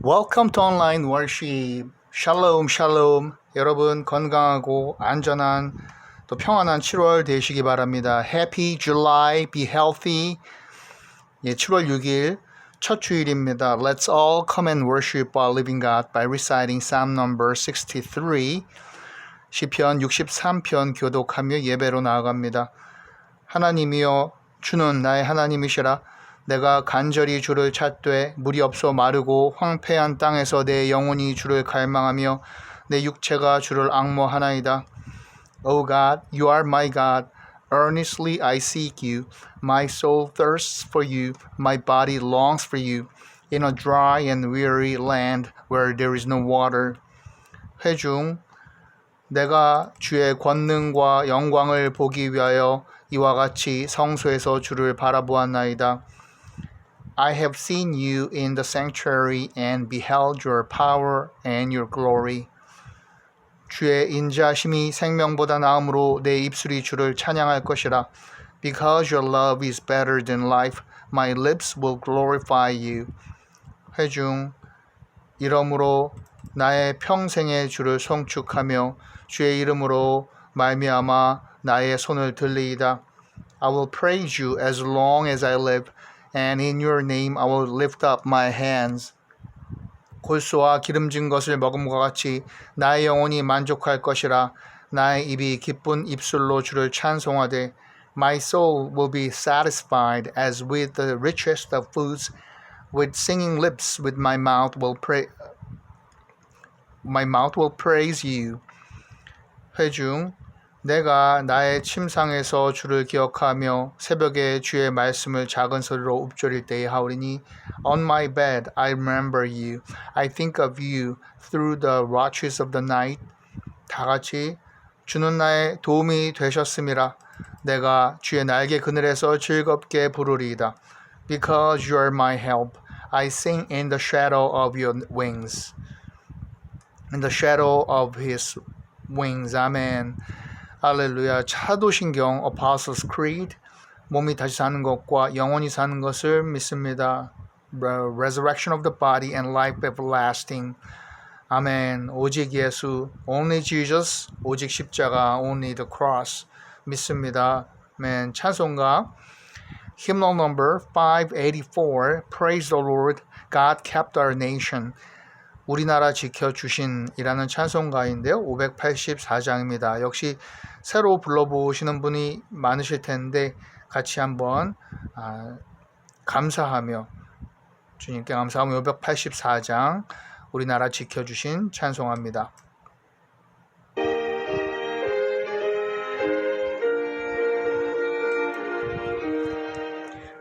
Welcome to online worship. 샬롬 샬롬. 여러분 건강하고 안전한 또 평안한 7월 되시기 바랍니다. Happy July. Be healthy. 7월 6일 첫 주일입니다. Let's all come and worship our living God by reciting Psalm number 63. 시편 63편 교독하며 예배로 나아갑니다. 하나님이여 주는 나의 하나님이시라. 내가 간절히 주를 찾되 물이 없어 마르고 황폐한 땅에서 내 영혼이 주를 갈망하며 내 육체가 주를 앙모하나이다. O God, you are my God. Earnestly I seek you. My soul thirsts for you. My body longs for you. In a dry and weary land where there is no water. 회중, 내가 주의 권능과 영광을 보기 위하여 이와 같이 성소에서 주를 바라보았나이다. I have seen you in the sanctuary and beheld your power and your glory. 주의 인자심이 생명보다 나음으로 내 입술이 주를 찬양할 것이라. Because your love is better than life, my lips will glorify you. 회중, 이러므로 나의 평생에 주를 송축하며 주의 이름으로 말미암아 나의 손을 들리이다. I will praise you as long as I live. And in your name I will lift up my hands. 골수와 기름진 것을 먹음과 같이 나의 영혼이 만족할 것이라. 나의 입이 기쁜 입술로 주를 찬송하되 My soul will be satisfied as with the richest of foods. With singing lips with my mouth will praise you. 회중, 내가 나의 침상에서 주를 기억하며 새벽에 주의 말씀을 작은 소리로 읊조릴 때에 하오리니 On my bed I remember you. I think of you through the watches of the night. 다 같이 주는 나의 도움이 되셨음이라. 내가 주의 날개 그늘에서 즐겁게 부르리이다. Because you are my help. I sing in the shadow of your wings. In the shadow of his wings. 아멘. 할렐루야. 차도신경 Apostles' Creed, 몸이 다시 사는 것과 영원히 사는 것을 믿습니다. Resurrection of the body and life everlasting. 아멘. 오직 예수, only Jesus, 오직 십자가, only the cross. 믿습니다. 아멘. 찬송가 Hymnal number 584. Praise the Lord, God kept our nation. 우리나라 지켜주신이라는 찬송가인데요. 584장입니다. 역시 새로 불러보시는 분이 많으실 텐데 같이 한번 감사하며 주님께 감사하며 584장 우리나라 지켜주신 찬송합니다.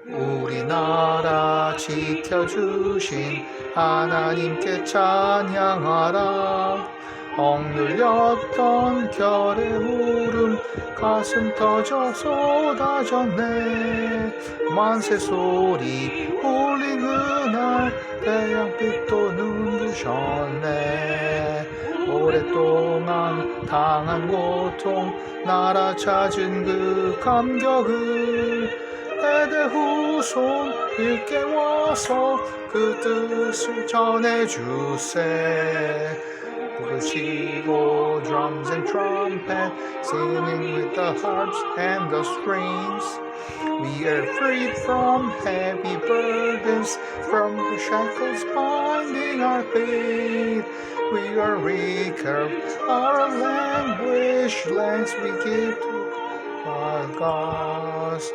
우리나라 지켜주신 하나님께 찬양하라. 억눌렸던 결의 울음 가슴 터져 쏟아졌네. 만세 소리 울린 그날 태양빛도 눈부셨네. 오랫동안 당한 고통 나라 찾은 그 감격을 대대후손 일깨워서 그 뜻을 전해주세. 부르시고 drums and trumpet, singing with the harps and the strings. We are freed from heavy burdens, from the shackles binding our feet. We are recovered, our language, lands we give to our gods.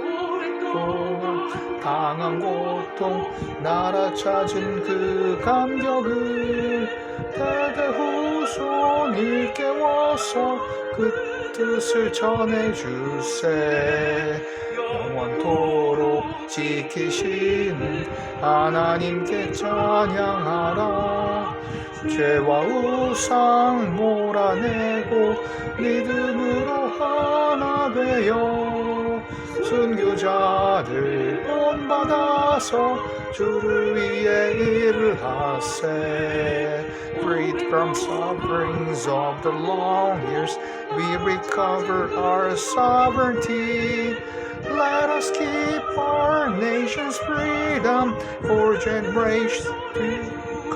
당한 고통 나라 찾은 그 감격을 대대후손 일깨워서 그 뜻을 전해주세. 영원토록 지키시는 하나님께 찬양하라. 죄와 우상 몰아내고 믿음으로 하나 되어 순교자들 본받아서 주를 위해 일을 하세. Freed from sufferings of the long years, we recover our sovereignty. Let us keep our nation's freedom for generations to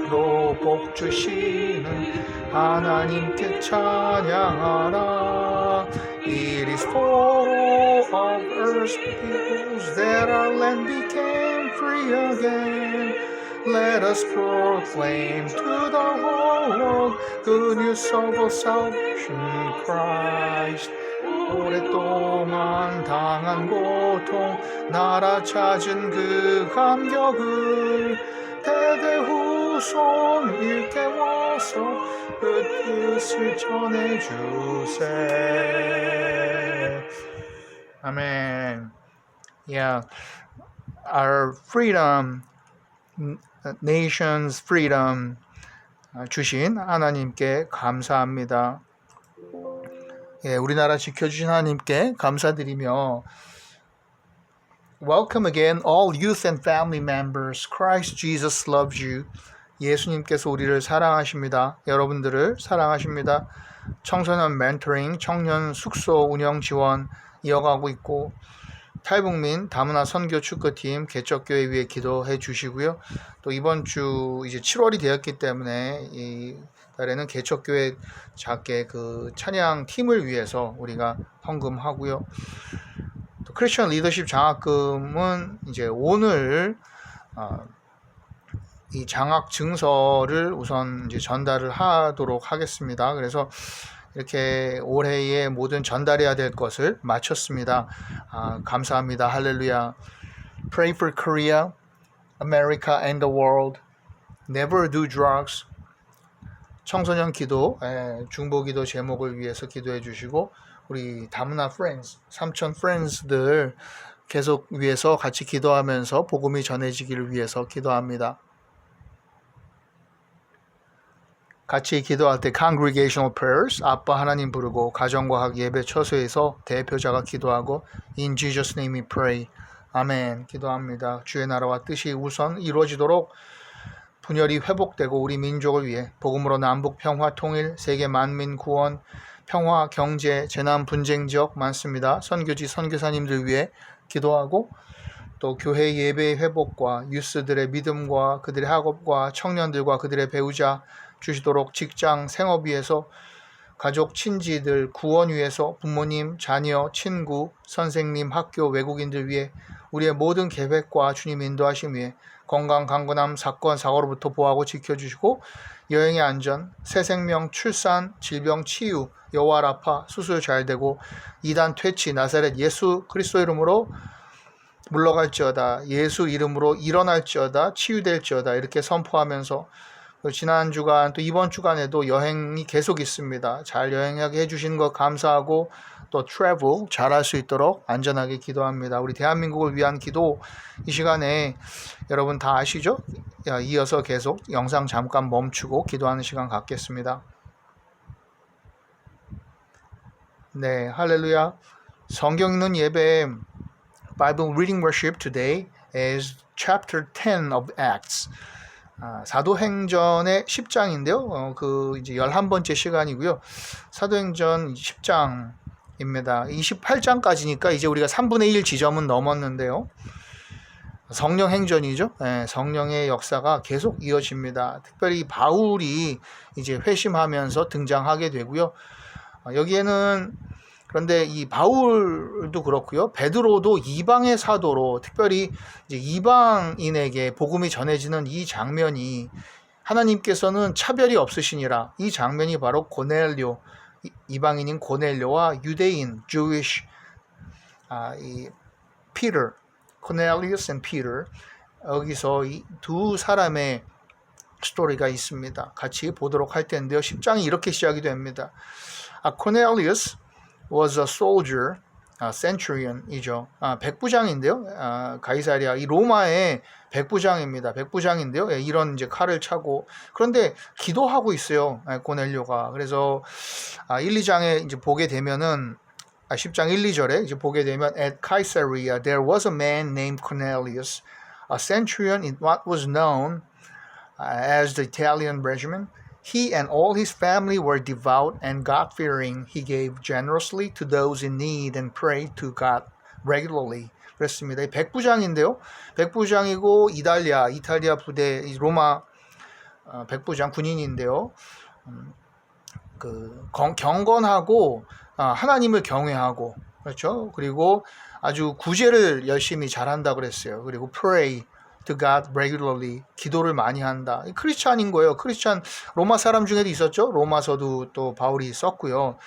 로 복 주시는 하나님께 찬양하라. It is for all of earth's peoples that our land became free again. Let us proclaim to the whole world good news of our salvation Christ. 오랫동안 당한 고통 나라 찾은 그 감격을 대대후손 일깨워서 그 뜻을 전해주세. 아멘. Yeah, our freedom, nation's freedom 주신 하나님께 감사합니다. 예, 우리나라 지켜주신 하나님께 감사드리며 Welcome again all youth and family members. Christ Jesus loves you. 예수님께서 우리를 사랑하십니다. 여러분들을 사랑하십니다. 청소년 멘토링, 청년 숙소 운영 지원 이어가고 있고 탈북민 다문화 선교 축구팀 개척교회 위해 기도해 주시고요. 또 이번 주 이제 7월이 되었기 때문에 이 달에는 개척교회 작게 그 찬양 팀을 위해서 우리가 헌금하고요. 또 크리스천 리더십 장학금은 이제 오늘 이 장학 증서를 우선 이제 전달을 하도록 하겠습니다. 그래서 이렇게 올해의 모든 전달해야 될 것을 마쳤습니다. 감사합니다. 할렐루야. Pray for Korea, America and the world. Never do drugs. 청소년 기도, 중보 기도 제목을 위해서 기도해 주시고 우리 다문화 friends, 삼촌 friends들 계속 위해서 같이 기도하면서 복음이 전해지기를 위해서 기도합니다. 같이 기도할 때 congregational prayers, 아빠 하나님 부르고 가정과학 예배 처소에서 대표자가 기도하고 in Jesus name we pray. 아멘. 기도합니다. 주의 나라와 뜻이 우선 이루어지도록 분열이 회복되고 우리 민족을 위해 복음으로 남북 평화 통일, 세계 만민 구원, 평화, 경제, 재난 분쟁 지역 많습니다. 선교지 선교사님들 위해 기도하고 또 교회 예배의 회복과 유스들의 믿음과 그들의 학업과 청년들과 그들의 배우자 주시도록 직장, 생업 위해서 가족, 친지들 구원 위해서 부모님, 자녀, 친구, 선생님, 학교, 외국인들 위해 우리의 모든 계획과 주님 인도하심 위해 건강, 강건함, 사건, 사고로부터 보호하고 지켜주시고 여행의 안전, 새 생명, 출산, 질병, 치유, 여호와 라파, 수술 잘 되고 이단 퇴치, 나사렛 예수 그리스도 이름으로 물러갈지어다. 예수 이름으로 일어날지어다. 치유될지어다. 이렇게 선포하면서 지난 주간 또 이번 주간에도 여행이 계속 있습니다. 잘 여행하게 해주신 것 감사하고 또 travel 잘할 수 있도록 안전하게 기도합니다. 우리 대한민국을 위한 기도 이 시간에 여러분 다 아시죠? 이어서 계속 영상 잠깐 멈추고 기도하는 시간 갖겠습니다. 네, 할렐루야. 성경 읽는 예배 Bible reading worship today is chapter 10 of Acts. 사도행전의 10장인데요. 그 이제 11번째 시간이고요. 사도행전 10장입니다. 28장까지니까 이제 우리가 3분의 1 지점은 넘었는데요. 성령 행전이죠. 네, 성령의 역사가 계속 이어집니다. 특별히 바울이 이제 회심하면서 등장하게 되고요. 여기에는 그런데 이 바울도 그렇고요. 베드로도 이방의 사도로 특별히 이제 이방인에게 복음이 전해지는 이 장면이 하나님께서는 차별이 없으시니라. 이 장면이 바로 고넬료, 이방인인 고넬료와 유대인, Jewish, 이 Peter, Cornelius and Peter 여기서 이 두 사람의 스토리가 있습니다. 같이 보도록 할 텐데요. 10장이 이렇게 시작이 됩니다. Cornelius was a soldier, centurion이죠. 백부장인데요. 가이사랴 이 로마의 백부장입니다. 백부장인데요. 이런 이제 칼을 차고 그런데 기도하고 있어요. 고넬료가. 그래서 1, 2장에 이제 보게 되면은 10장 1, 2절에 이제 보게 되면 at Caesarea there was a man named Cornelius, a centurion in what was known as the Italian regiment. He and all his family were devout and God-fearing. He gave generously to those in need and prayed to God regularly. 그랬습니다. 이 백부장인데요. 백부장이고 이탈리아 부대 로마 백부장 군인인데요. 경건하고 하나님을 경외하고 그렇죠. 그리고 아주 구제를 열심히 잘한다 그랬어요. 그리고 pray to God regularly 기도를 많이 한다. 크리스찬인 거예요. 크리스찬 로마 사람 중에도 있었죠. 로마서도 또 바울이 썼고요.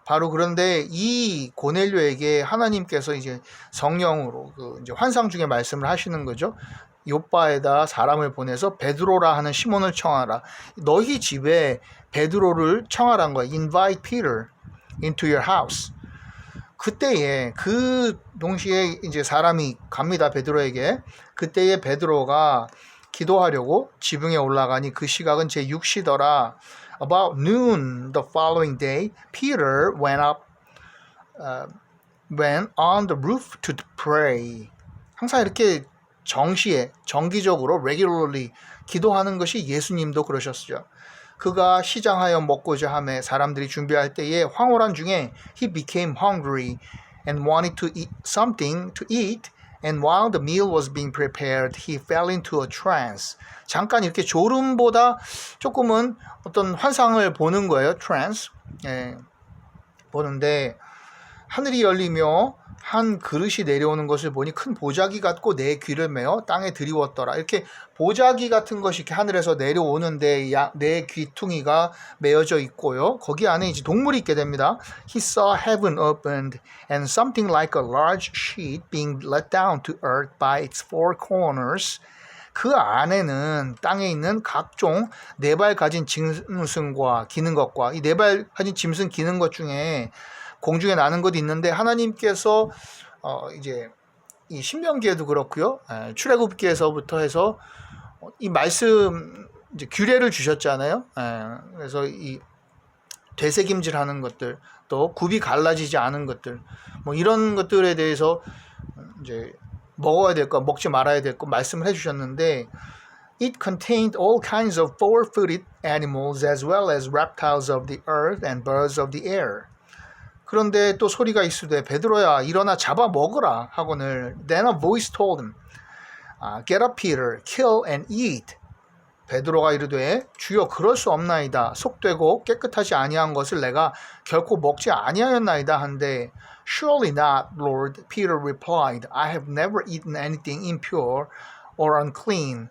바로 그런데 이 고넬료에게 하나님께서 이제 성령으로 이제 환상 중에 말씀을 하시는 거죠. 요빠에다 사람을 보내서 베드로라 하는 시몬을 청하라. 너희 집에 베드로를 청하란 거야. Invite Peter into your house. 그때에 그 동시에 이제 사람이 갑니다. 베드로에게. 그때에 베드로가 기도하려고 지붕에 올라가니 그 시각은 제 6시더라. About noon the following day, Peter went on the roof to pray. 항상 이렇게 정기적으로 regularly 기도하는 것이 예수님도 그러셨죠. 그가 시장하여 먹고자 하며 사람들이 준비할 때에 황홀한 중에 he became hungry and wanted to eat something to eat. And while the meal was being prepared, he fell into a trance. 잠깐 이렇게 졸음보다 조금은 어떤 환상을 보는 거예요. trance. 보는데 하늘이 열리며 한 그릇이 내려오는 것을 보니 큰 보자기 같고 내 귀를 메어 땅에 들이웠더라. 이렇게 보자기 같은 것이 이렇게 하늘에서 내려오는데 내 귀퉁이가 메어져 있고요. 거기 안에 이제 동물이 있게 됩니다. He saw heaven opened and something like a large sheet being let down to earth by its four corners. 그 안에는 땅에 있는 각종 네 발 가진 짐승과 기는 것과 이 네 발 가진 짐승 기는 것 중에 공중에 나는 것도 있는데 하나님께서 이제 이 신명기에도 그렇고요. 출애굽기에서부터 해서 이 말씀 이제 규례를 주셨잖아요. 그래서 이 되새김질하는 것들 또 굽이 갈라지지 않은 것들 뭐 이런 것들에 대해서 이제 먹어야 될 거 먹지 말아야 될 거 말씀을 해주셨는데 It contained all kinds of four-footed animals as well as reptiles of the earth and birds of the air. 그런데 또 소리가 있으되 베드로야 일어나 잡아 먹으라 하거늘 Then a voice told him Get up Peter, kill and eat. 베드로가 이르되 주여 그럴 수 없나이다. 속되고 깨끗하지 아니한 것을 내가 결코 먹지 아니하였나이다 한데 Surely not, Lord, Peter replied. I have never eaten anything impure or unclean.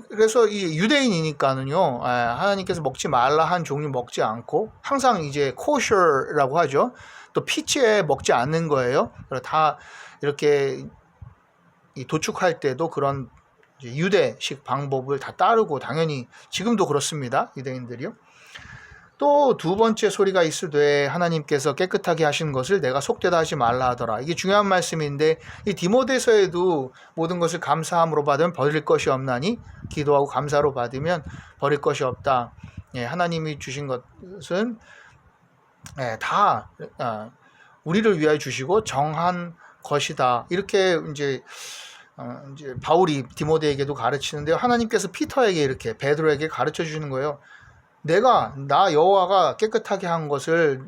그래서 이 유대인이니까는요, 하나님께서 먹지 말라 한 종류 먹지 않고 항상 이제 코셔라고 하죠. 또 피치에 먹지 않는 거예요. 다 이렇게 도축할 때도 그런 유대식 방법을 다 따르고 당연히 지금도 그렇습니다. 유대인들이요. 또 두 번째 소리가 있으되 하나님께서 깨끗하게 하신 것을 내가 속되다 하지 말라 하더라. 이게 중요한 말씀인데 이 디모데서에도 모든 것을 감사함으로 받으면 버릴 것이 없나니 기도하고 감사로 받으면 버릴 것이 없다. 하나님이 주신 것은 다 우리를 위하여 주시고 정한 것이다. 이렇게 이제 바울이 디모데에게도 가르치는데요. 하나님께서 피터에게 이렇게 베드로에게 가르쳐 주시는 거예요. 나 여호와가 깨끗하게 한 것을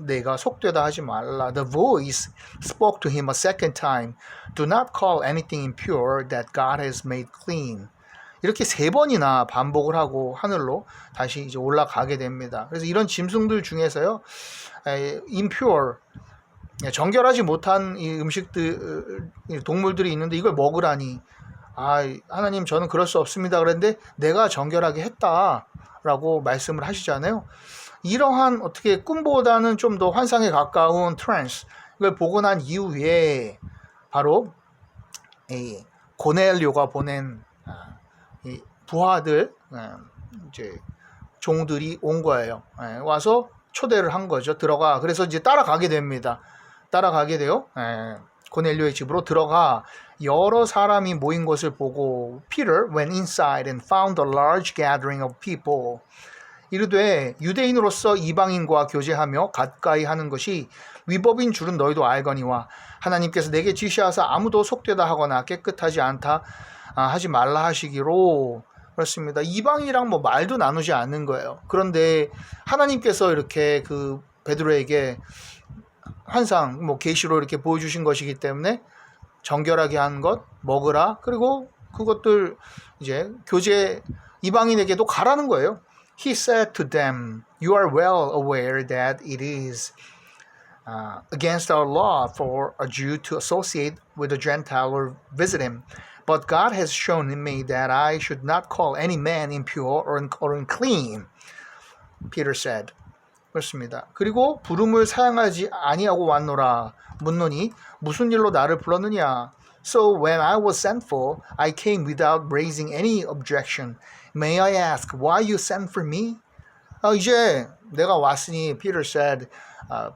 내가 속되다 하지 말라. The voice spoke to him a second time. Do not call anything impure that God has made clean. 이렇게 세 번이나 반복을 하고 하늘로 다시 이제 올라가게 됩니다. 그래서 이런 짐승들 중에서요, impure 정결하지 못한 이 음식들 동물들이 있는데 이걸 먹으라니. 하나님 저는 그럴 수 없습니다. 그런데 내가 정결하게 했다. 라고 말씀을 하시잖아요. 이러한 어떻게 꿈보다는 좀 더 환상에 가까운 트랜스 이걸 보고 난 이후에 바로 고넬료가 보낸 이 부하들 이제 종들이 온 거예요. 와서 초대를 한 거죠. 들어가. 그래서 이제 따라가게 됩니다. 따라가게 돼요. 고넬료의 집으로 들어가 여러 사람이 모인 것을 보고 Peter went inside and found a large gathering of people. 이르되 유대인으로서 이방인과 교제하며 가까이 하는 것이 위법인 줄은 너희도 알거니와 하나님께서 내게 지시하사 아무도 속되다 하거나 깨끗하지 않다 하지 말라 하시기로. 그렇습니다. 이방인이랑 뭐 말도 나누지 않는 거예요. 그런데 하나님께서 이렇게 그 베드로에게 항상 뭐 계시로 이렇게 보여주신 것이기 때문에 정결하게 한 것 먹으라. 그리고 그것들 이제 교제 이방인에게도 가라는 거예요. He said to them, "You are well aware that it is against our law for a Jew to associate with a Gentile or visit him. But God has shown me that I should not call any man impure or unclean." Peter said. 그렇습니다. 그리고 부름을 사양하지 아니하고 왔노라. 묻노니 무슨 일로 나를 불렀느냐. So when I was sent for, I came without raising any objection. May I ask why you sent for me? 이제 내가 왔으니, Peter said,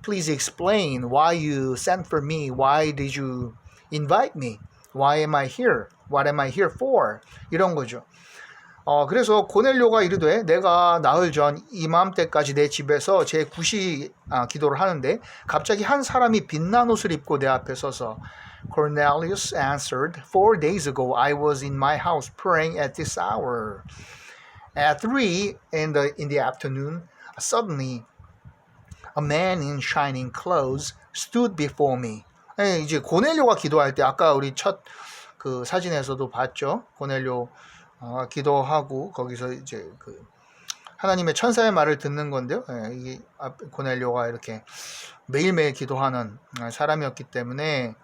please explain why you sent for me. Why did you invite me? Why am I here? What am I here for? 이런 거죠. 그래서 고넬료가 이르되 내가 나흘 전 이맘때까지 내 집에서 제 구시 기도를 하는데 갑자기 한 사람이 빛난 옷을 입고 내 앞에 서서 Cornelius answered, 4 days ago I was in my house praying at this hour. At 3 in the afternoon, suddenly a man in shining clothes stood before me. 이제 고넬료가 기도할 때 아까 우리 첫 그 사진에서도 봤죠. 고넬료 기도하고 거기서 이제 그 하나님의 천사의 말을 듣는 건데요. 이게 고넬료가 이렇게 매일매일 기도하는 사람이었기 때문에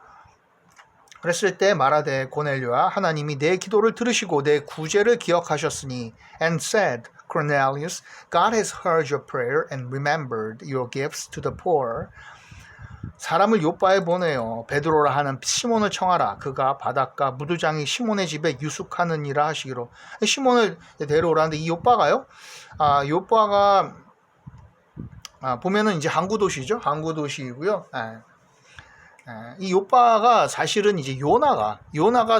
그랬을 때 말하되 고넬료야 하나님이 내 기도를 들으시고 내 구제를 기억하셨으니 and said Cornelius, God has heard your prayer and remembered your gifts to the poor. 사람을 요바에 보내어 베드로라 하는 시몬을 청하라. 그가 바닷가 무두장이 시몬의 집에 유숙하느니라 하시기로. 시몬을 데려오라는데 이 요바가요. 요바가 보면은 이제 항구 도시죠. 항구 도시이고요. 이 요바가 사실은 이제 요나가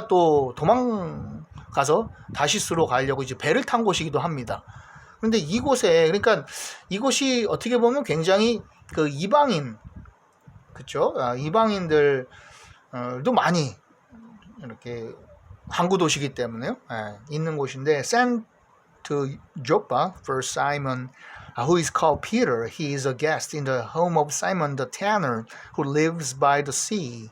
또 도망가서 다시스로 가려고 이제 배를 탄 곳이기도 합니다. 그런데 이곳에 그러니까 이곳이 어떻게 보면 굉장히 그 이방인 그렇죠? 이방인들도 많이 이렇게 항구 도시이기 때문에요. 있는 곳인데 sent to Joppa for Simon who is called Peter. He is a guest in the home of Simon the tanner who lives by the sea.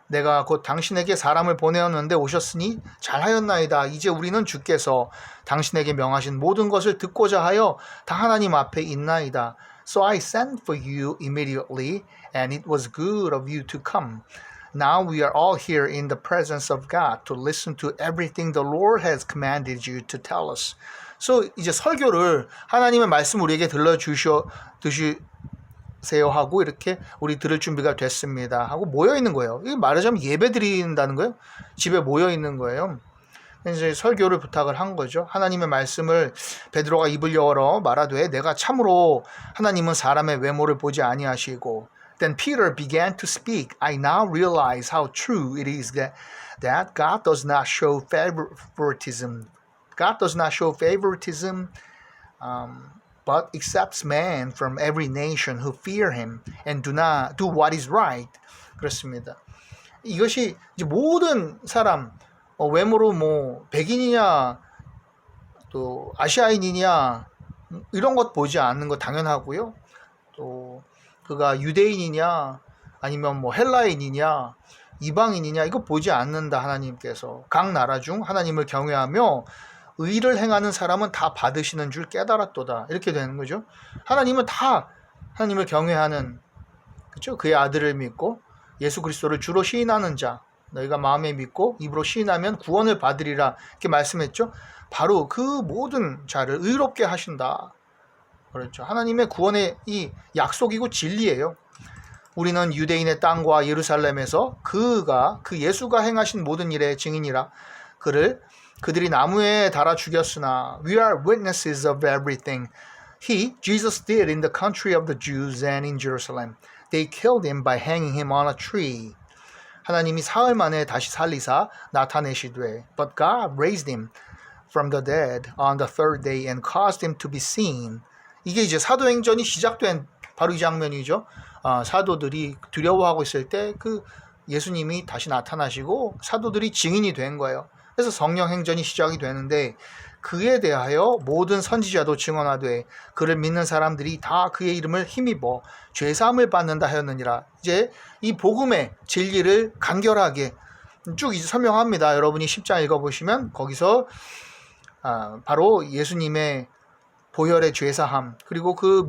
내가 곧 당신에게 사람을 보내었는데 오셨으니 잘하였나이다. 이제 우리는 주께서 당신에게 명하신 모든 것을 듣고자 하여 다 하나님 앞에 있나이다. So I sent for you immediately, and it was good of you to come. Now we are all here in the presence of God to listen to everything the Lord has commanded you to tell us. So 이제 설교를 하나님의 말씀 우리에게 들려주시세요 하고 이렇게 우리 들을 준비가 됐습니다 하고 모여 있는 거예요. 이게 말하자면 예배 드린다는 거예요. 집에 모여 있는 거예요. 이제 설교를 부탁을 한 거죠. 하나님의 말씀을 베드로가 입을 열어 말하되 내가 참으로 하나님은 사람의 외모를 보지 아니하시고 Then Peter began to speak. I now realize how true it is that God does not show favoritism. God does not show favoritism, but accepts men from every nation who fear him and do what is right. 그렇습니다. 이것이 이제 모든 사람 외모로 뭐 백인이냐 또 아시아인이냐 이런 것 보지 않는 거 당연하고요. 또 그가 유대인이냐 아니면 뭐 헬라인이냐 이방인이냐 이거 보지 않는다. 하나님께서 각 나라 중 하나님을 경외하며 의를 행하는 사람은 다 받으시는 줄 깨달았도다. 이렇게 되는 거죠. 하나님은 다 하나님을 경외하는 그렇죠? 그의 아들을 믿고 예수 그리스도를 주로 시인하는 자 너희가 마음에 믿고 입으로 시인하면 구원을 받으리라 이렇게 말씀했죠. 바로 그 모든 자를 의롭게 하신다. 그렇죠. 하나님의 구원의 이 약속이고 진리예요. 우리는 유대인의 땅과 예루살렘에서 그 예수가 행하신 모든 일의 증인이라 그들이 나무에 달아 죽였으나 we are witnesses of everything Jesus did in the country of the Jews and in Jerusalem. They killed him by hanging him on a tree. 하나님이 사흘 만에 다시 살리사 나타내시되 But God raised him from the dead on the third day and caused him to be seen. 이게 이제 사도행전이 시작된 바로 이 장면이죠. 사도들이 두려워하고 있을 때 그 예수님이 다시 나타나시고 사도들이 증인이 된 거예요. 그래서 성령 행전이 시작이 되는데 그에 대하여 모든 선지자도 증언하되 그를 믿는 사람들이 다 그의 이름을 힘입어 죄사함을 받는다 하였느니라. 이제 이 복음의 진리를 간결하게 쭉 이제 설명합니다. 여러분이 10장 읽어보시면 거기서 바로 예수님의 보혈의 죄사함, 그리고 그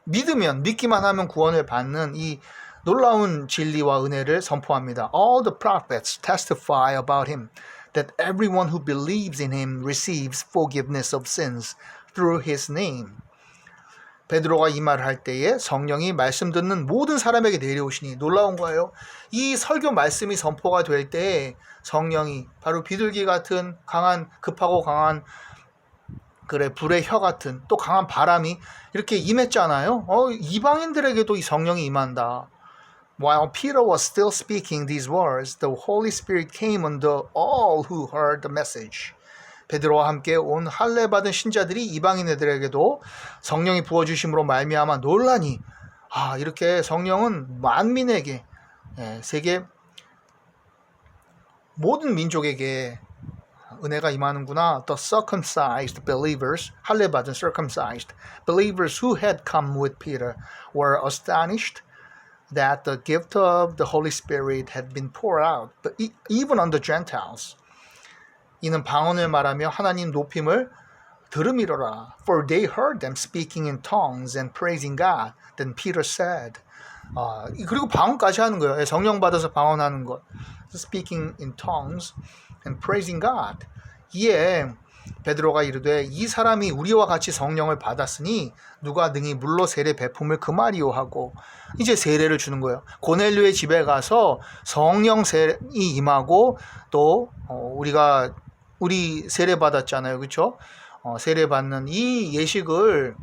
믿으면, 믿기만 하면 구원을 받는 이 놀라운 진리와 은혜를 선포합니다. All the prophets testify about him, that everyone who believes in him receives forgiveness of sins through his name. 베드로가 이 말을 할 때에 성령이 말씀 듣는 모든 사람에게 내려오시니, 놀라운 거예요. 이 설교 말씀이 선포가 될 때에 성령이 바로 비둘기 같은 강한, 급하고 강한 불의 혀 같은 또 강한 바람이 이렇게 임했잖아요. 이방인들에게도 이 성령이 임한다. While Peter was still speaking these words, the Holy Spirit came on all who heard the message. 베드로와 함께 온 할례 받은 신자들이 이방인 애들에게도 성령이 부어주심으로 말미암아 놀라니, 이렇게 성령은 만민에게, 세계 모든 민족에게 은혜가 임하는구나. The circumcised believers, 할례 받은 circumcised believers who had come with Peter were astonished that the gift of the Holy Spirit had been poured out, but even on the Gentiles. 이는 방언을 말하며 하나님 높임을 들음이로라. For they heard them speaking in tongues and praising God. Then Peter said. 그리고 방언까지 하는 거예요. 성령 받아서 방언하는 것. Speaking in tongues and praising God. 이에 베드로가 이르되 이 사람이 우리와 같이 성령을 받았으니 누가 능히 물로 세례 베품을 금하리요 하고, 이제 세례를 주는 거예요. 고넬료의 집에 가서 성령 세례이 임하고, 또 우리 세례 받았잖아요, 그렇죠? 세례 받는 이 예식을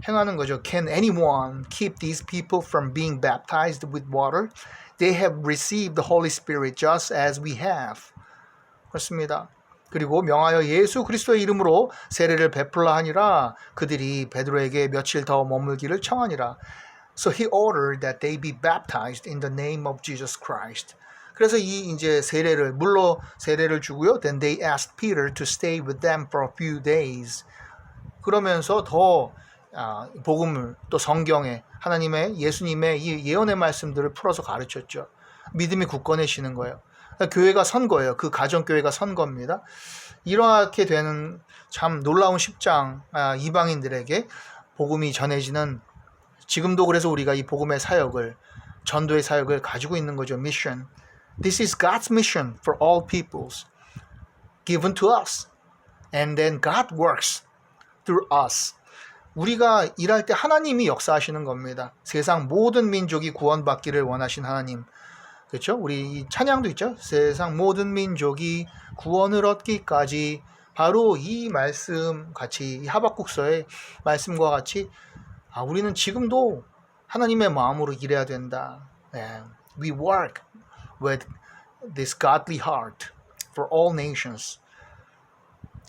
행하는 거죠. Can anyone keep these people from being baptized with water? They have received the Holy Spirit just as we have. 그렇습니다. 그리고 명하여 예수 그리스도의 이름으로 세례를 베풀라 하니라. 그들이 베드로에게 며칠 더 머물기를 청하니라. So he ordered that they be baptized in the name of Jesus Christ. 그래서 이제 물로 세례를 주고요. Then they asked Peter to stay with them for a few days. 그러면서 더 복음을, 또 성경에 하나님의, 예수님의 이 예언의 말씀들을 풀어서 가르쳤죠. 믿음이 굳건해지는 거예요. 교회가 선 거예요. 그 가정교회가 선 겁니다. 이렇게 되는 참 놀라운 10장, 이방인들에게 복음이 전해지는, 지금도 그래서 우리가 이 복음의 사역을, 전도의 사역을 가지고 있는 거죠. Mission. This is God's mission for all peoples, given to us. And then God works through us. 우리가 일할 때 하나님이 역사하시는 겁니다. 세상 모든 민족이 구원받기를 원하신 하나님. 그렇죠? 우리 찬양도 있죠. 세상 모든 민족이 구원을 얻기까지. 바로 이 말씀 같이, 이 하박국서의 말씀과 같이 우리는 지금도 하나님의 마음으로 일해야 된다. We work with this godly heart for all nations.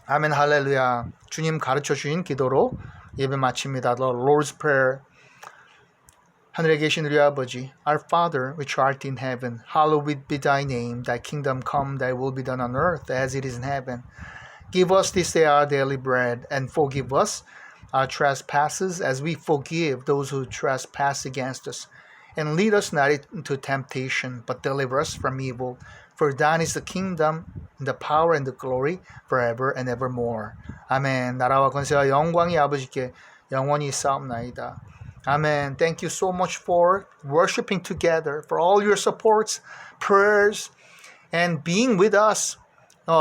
아멘, 할렐루야. 주님 가르쳐 주신 기도로 예배 마칩니다. The Lord's Prayer. 하늘에 계신 우리 아버지, Our Father, which art in heaven, hallowed be thy name. Thy kingdom come, thy will be done on earth as it is in heaven. Give us this day our daily bread, and forgive us our trespasses as we forgive those who trespass against us. And lead us not into temptation, but deliver us from evil. For thine is the kingdom, the power, and the glory, forever and evermore. 아멘. 나라와 권세와 영광이 아버지께 영원히 있사옵나이다. Amen. Thank you so much for worshiping together, for all your supports, prayers, and being with us.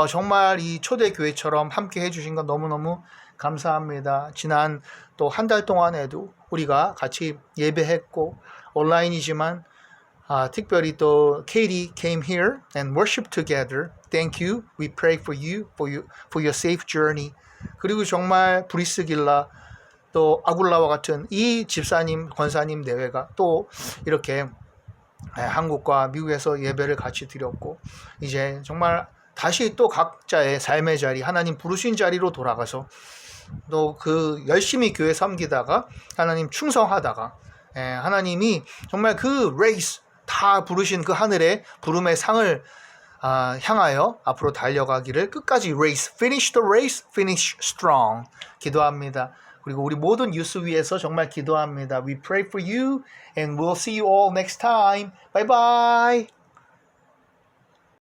정말 이 초대교회처럼 함께 해주신 건 너무너무 감사합니다. 지난 또 한 달 동안에도 우리가 같이 예배했고, 온라인이지만 특별히 또 Katie came here and worshiped together. Thank you. We pray for you, for your safe journey. 그리고 정말 브리스길라, 또 아굴라와 같은 이 집사님, 권사님 내외가 또 이렇게 한국과 미국에서 예배를 같이 드렸고, 이제 정말 다시 또 각자의 삶의 자리, 하나님 부르신 자리로 돌아가서 또 그 열심히 교회 섬기다가 하나님 충성하다가 하나님이 정말 그 레이스 다 부르신 그 하늘의 부름의 상을 향하여 앞으로 달려가기를 끝까지 finish the race, finish strong 기도합니다. 그리고 우리 모든 유스 위해서 정말 기도합니다. We pray for you and we'll see you all next time. Bye bye.